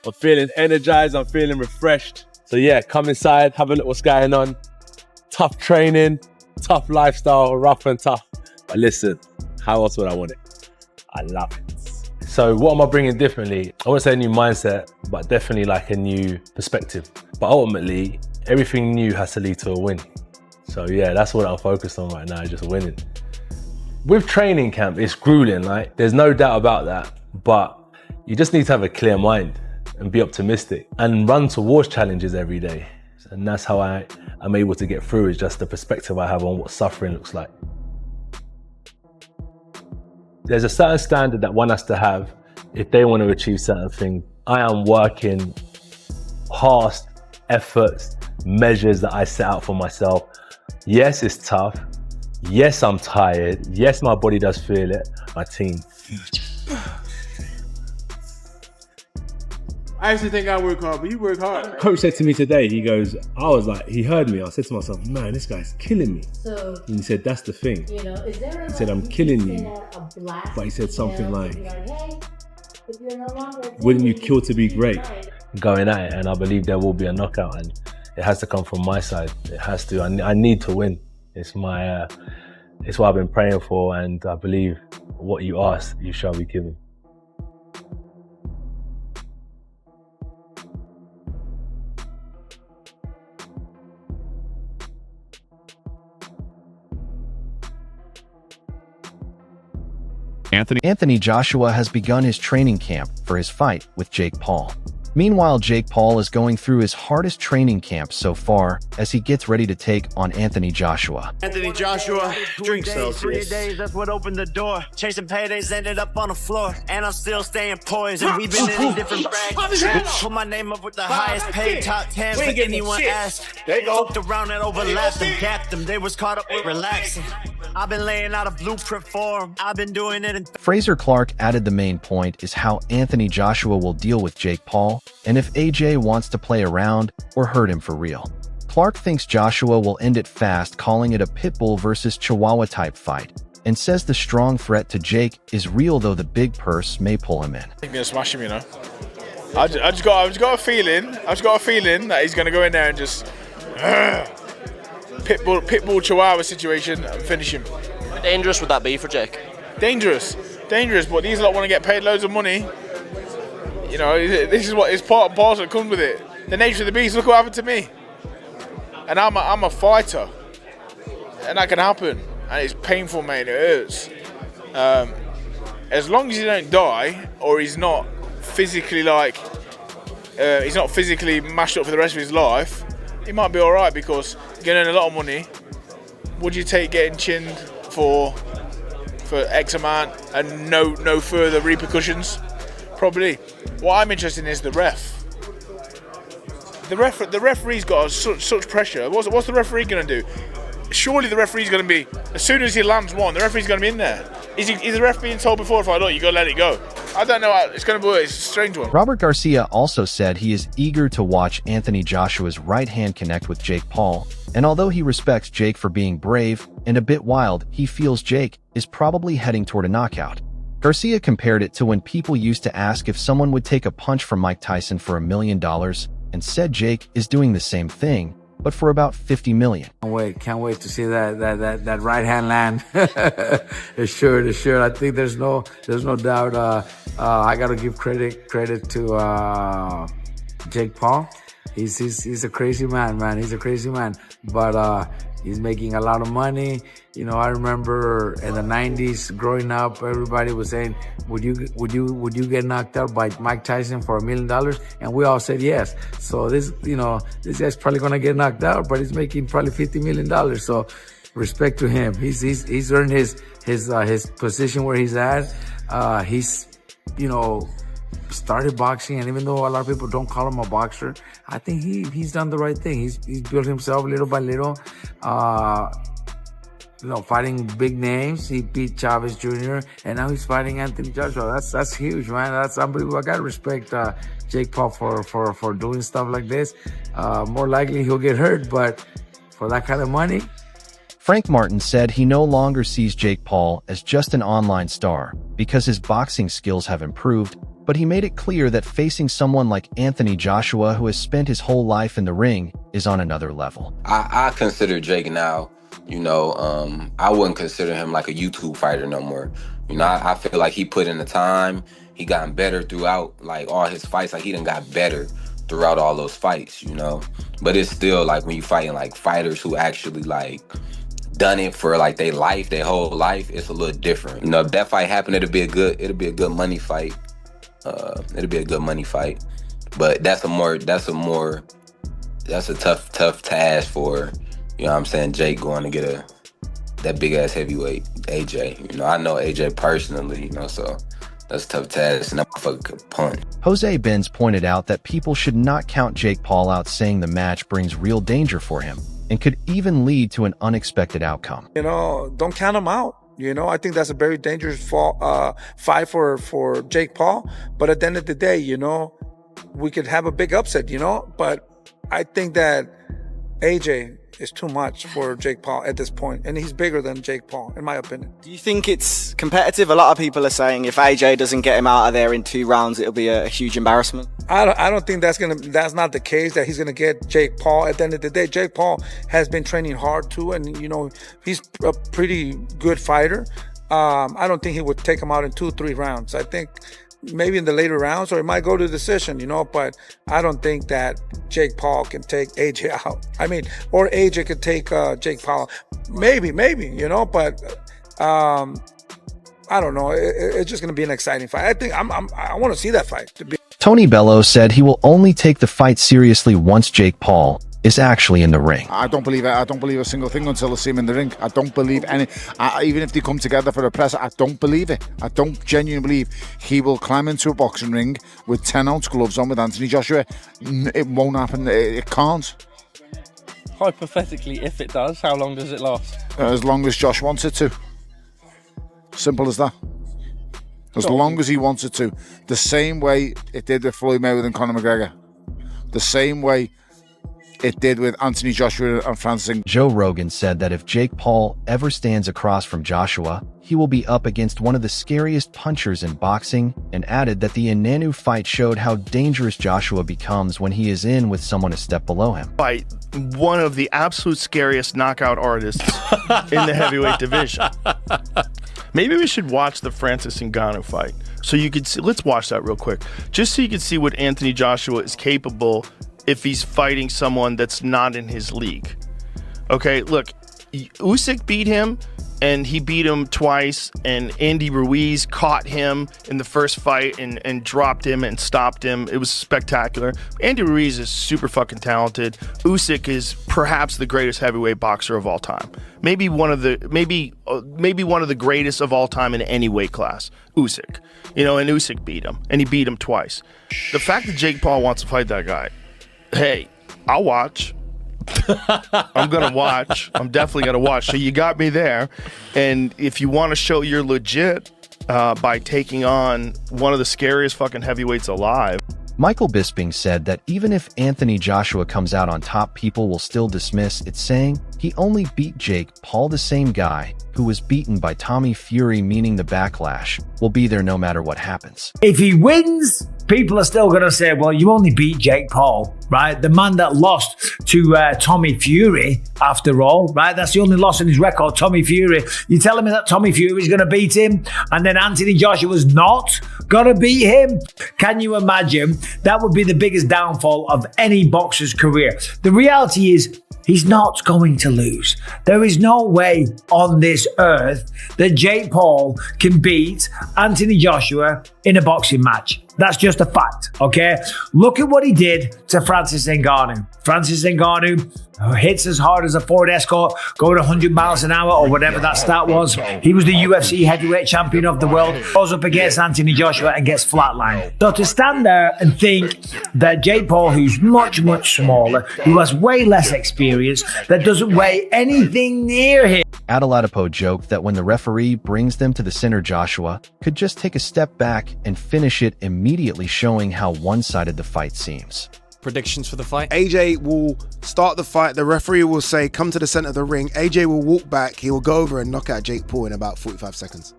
I'm feeling energized, I'm feeling refreshed. So yeah, come inside, have a look what's going on. Tough training, tough lifestyle, rough and tough. But listen, how else would I want it? I love it. So what am I bringing differently? I wouldn't say a new mindset, but definitely like a new perspective. But ultimately, everything new has to lead to a win. So yeah, that's what I'm focused on right now, just winning. With training camp, it's grueling, like there's no doubt about that, but you just need to have a clear mind and be optimistic and run towards challenges every day. And that's how I'm able to get through, is just the perspective I have on what suffering looks like. There's a certain standard that one has to have if they want to achieve certain things. I am working past efforts, measures that I set out for myself. Yes, it's tough. Yes, I'm tired. Yes, my body does feel it. My team. I actually think I work hard, but you work hard. Coach said to me today, he goes, he heard me. I said to myself, man, this guy's killing me. So, and he said, that's the thing. you know, is there He said, I'm killing you. But he said something like, wouldn't you kill to be great? Going at it, and I believe there will be a knockout, and it has to come from my side. It has to. I need to win. It's my. It's what I've been praying for, and I believe what you ask, you shall be given. Anthony Joshua has begun his training camp for his fight with Jake Paul. Meanwhile, Jake Paul is going through his hardest training camp so far as he gets ready to take on Anthony Joshua. Anthony Joshua, drink Celsius. 3 days, that's what opened the door. Chasing paydays, ended up on the floor. And I'm still staying poised. And we've been in different brackets. Put my name up with the highest paid top 10 for anyone asked. There you go. Fucked around and overlapped them, gapped them. They was caught up with relaxing. I've been laying out a blueprint for him. I've been doing it in Fraser Clark added the main point is how Anthony Joshua will deal with Jake Paul and if AJ wants to play around or hurt him for real. Clark thinks Joshua will end it fast, calling it a Pitbull versus Chihuahua type fight, and says the strong threat to Jake is real, though the big purse may pull him in. He's gonna smash him, you know. I just got a feeling that he's gonna go in there and just Pitbull Chihuahua situation and finish him. How dangerous would that be for Jake? Dangerous, but these lot want to get paid loads of money. You know, this is what is part and parcel that comes with it. The nature of the beast. Look what happened to me. And I'm a fighter, and that can happen, and it's painful, mate. It hurts. As long as he don't die, or he's not physically mashed up for the rest of his life, he might be all right, because he's going to earn a lot of money. Would you take getting chinned for X amount and no further repercussions? Probably. What I'm interested in is the ref. The referee's got such pressure. What's the referee going to do? Surely the referee's going to be, as soon as he lands one, the referee's going to be in there. Is the ref being told before, look, you got to let it go? I don't know how it's going to work. It's a strange one. Robert Garcia also said he is eager to watch Anthony Joshua's right hand connect with Jake Paul, and although he respects Jake for being brave and a bit wild, he feels Jake is probably heading toward a knockout. Garcia compared it to when people used to ask if someone would take a punch from Mike Tyson for $1 million, and said Jake is doing the same thing, but for about $50 million. Can't wait to see that right hand land. It's sure. I think there's no doubt. I got to give credit to Jake Paul. He's a crazy man. He's a crazy man, but he's making a lot of money. You know, I remember in the 90s growing up, everybody was saying, would you get knocked out by Mike Tyson for $1 million? And we all said yes. So this guy's probably gonna get knocked out, but he's making probably $50 million. So respect to him. He's earned his position where he's at. He's started boxing, and even though a lot of people don't call him a boxer, I think he's done the right thing. He's built himself little by little. Fighting big names. He beat Chavez Jr. and now he's fighting Anthony Joshua. That's huge, man. That's unbelievable. I gotta respect Jake Paul for doing stuff like this. More likely he'll get hurt, but for that kind of money. Frank Martin said he no longer sees Jake Paul as just an online star because his boxing skills have improved, but he made it clear that facing someone like Anthony Joshua, who has spent his whole life in the ring, is on another level. I consider Jake now, I wouldn't consider him like a YouTube fighter no more. I feel like he put in the time. He gotten better throughout like all his fights. Like he done got better throughout all those fights, But it's still like when you fighting like fighters who actually like done it for like their whole life, it's a little different. If that fight happened, it'll be a good money fight. It'll be a good money fight. But that's a tough task for, Jake going to get that big ass heavyweight AJ. I know AJ personally, so that's a tough task, and that motherfucker could punch. Jose Benz pointed out that people should not count Jake Paul out, saying the match brings real danger for him and could even lead to an unexpected outcome. Don't count him out. I think that's a very dangerous fight for Jake Paul. But at the end of the day, we could have a big upset, But I think that AJ is too much for Jake Paul at this point, and he's bigger than Jake Paul, in my opinion. Do you think it's competitive? A lot of people are saying if AJ doesn't get him out of there in 2 rounds, it'll be a huge embarrassment. I don't think that's not the case, that he's gonna get Jake Paul. At the end of the day, Jake Paul has been training hard too, and he's a pretty good fighter. I don't think he would take him out in 2-3 rounds. I think maybe in the later rounds, or it might go to decision, but I don't think that Jake Paul can take AJ out. Or AJ could take Jake Paul. Maybe, but I don't know. It's just going to be an exciting fight. I think I want to see that fight. Tony Bello said he will only take the fight seriously once Jake Paul is actually in the ring. I don't believe it. I don't believe a single thing until I see him in the ring. I don't believe any. Even if they come together for a press, I don't believe it. I don't genuinely believe he will climb into a boxing ring with 10-ounce gloves on with Anthony Joshua. It won't happen. It can't. Hypothetically, if it does, how long does it last? As long as Josh wants it to. Simple as that. As long as he wants it to. The same way it did with Floyd Mayweather and Conor McGregor. The same way it did with Anthony Joshua and Francis. Joe Rogan said that if Jake Paul ever stands across from Joshua, he will be up against one of the scariest punchers in boxing, and added that the Ngannou fight showed how dangerous Joshua becomes when he is in with someone a step below him. Fight one of the absolute scariest knockout artists in the heavyweight division. Maybe we should watch the Francis Ngannou fight so you could see. Let's watch that real quick, just so you can see what Anthony Joshua is capable if he's fighting someone that's not in his league. Okay, look, Usyk beat him, and he beat him twice, and Andy Ruiz caught him in the first fight and dropped him and stopped him. It was spectacular. Andy Ruiz is super fucking talented. Usyk is perhaps the greatest heavyweight boxer of all time. Maybe one of the greatest of all time in any weight class. Usyk. And Usyk beat him, and he beat him twice. The fact that Jake Paul wants to fight that guy, hey, I'll watch. I'm gonna watch. I'm definitely gonna watch. So you got me there. And if you want to show you're legit by taking on one of the scariest fucking heavyweights alive. Michael Bisping said that even if Anthony Joshua comes out on top, people will still dismiss it, saying he only beat Jake Paul, the same guy who was beaten by Tommy Fury, meaning the backlash will be there no matter what happens. If he wins, people are still going to say, well, you only beat Jake Paul, right? The man that lost to Tommy Fury, after all, right? That's the only loss in his record, Tommy Fury. You're telling me that Tommy Fury is going to beat him and then Anthony Joshua's not going to beat him? Can you imagine? That would be the biggest downfall of any boxer's career. The reality is, he's not going to lose. There is no way on this earth that Jake Paul can beat Anthony Joshua in a boxing match. That's just a fact, okay? Look at what he did to Francis Ngannou. Francis Ngannou hits as hard as a Ford Escort, going 100 miles an hour or whatever that stat was. He was the UFC heavyweight champion of the world, goes up against Anthony Joshua and gets flatlined. So to stand there and think that Jake Paul, who's much, much smaller, who has way less experience, that doesn't weigh anything near him. Adeladipo joked that when the referee brings them to the center, Joshua could just take a step back and finish it immediately, showing how one-sided the fight seems. Predictions for the fight? AJ will start the fight. The referee will say, come to the center of the ring. AJ will walk back. He will go over and knock out Jake Paul in about 45 seconds.